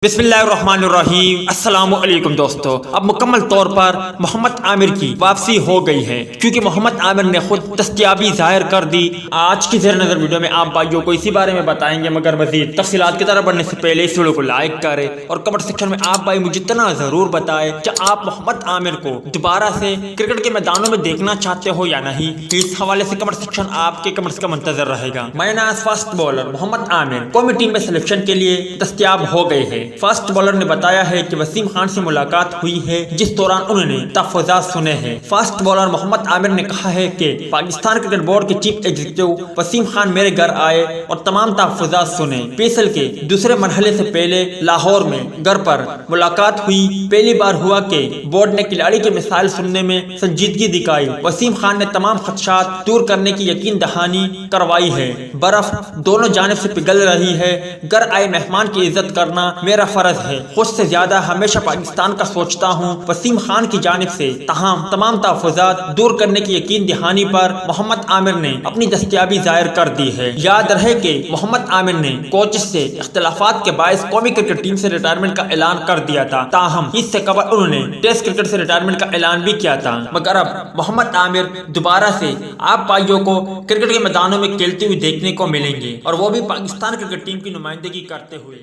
بسم اللہ الرحمن الرحیم۔ السلام علیکم دوستو، اب مکمل طور پر محمد عامر کی واپسی ہو گئی ہے، کیونکہ محمد عامر نے خود دستیابی ظاہر کر دی۔ آج کی زیر نظر ویڈیو میں آپ بھائیوں کو اسی بارے میں بتائیں گے، مگر مزید تفصیلات کی طرف بڑھنے سے پہلے اس ویڈیو کو لائک کریں اور کمنٹ سیکشن میں آپ بھائی مجھے اتنا ضرور بتائیں کہ آپ محمد عامر کو دوبارہ سے کرکٹ کے میدانوں میں دیکھنا چاہتے ہو یا نہیں۔ اس حوالے سے کمنٹ سیکشن آپ کے کمنٹس کا منتظر رہے گا۔ مائناس فاسٹ بالر محمد عامر قومی ٹیم میں سلیکشن کے لیے دستیاب ہو گئے ہیں۔ فاسٹ بالر نے بتایا ہے کہ وسیم خان سے ملاقات ہوئی ہے، جس دوران انہوں نے تحفظات سنے ہیں۔ فاسٹ بالر محمد عامر نے کہا ہے کہ پاکستان کرکٹ بورڈ کے چیف ایگزیکٹو وسیم خان میرے گھر آئے اور تمام تحفظات سنے۔ PSL کے دوسرے مرحلے سے پہلے لاہور میں گھر پر ملاقات ہوئی۔ پہلی بار ہوا کہ بورڈ نے کھلاڑی کے مسائل سننے میں سنجیدگی دکھائی۔ وسیم خان نے تمام خدشات دور کرنے کی یقین دہانی کروائی ہے۔ برف دونوں جانب سے پگھل رہی ہے۔ گھر آئے مہمان کی عزت کرنا میرا فرض ہے۔ خود سے زیادہ ہمیشہ پاکستان کا سوچتا ہوں۔ وسیم خان کی جانب سے تمام تحفظات دور کرنے کی یقین دہانی پر محمد عامر نے اپنی دستیابی ظاہر کر دی ہے۔ یاد رہے کہ محمد عامر نے کوچز سے اختلافات کے باعث قومی کرکٹ ٹیم سے ریٹائرمنٹ کا اعلان کر دیا تھا، تاہم اس سے قبل انہوں نے ٹیسٹ کرکٹ سے ریٹائرمنٹ کا اعلان بھی کیا تھا۔ مگر اب محمد عامر دوبارہ سے آپ بھائیوں کو کرکٹ کے میدانوں میں کھیلتے ہوئے دیکھنے کو ملیں گے، اور وہ بھی پاکستان کرکٹ ٹیم کی نمائندگی کرتے ہوئے۔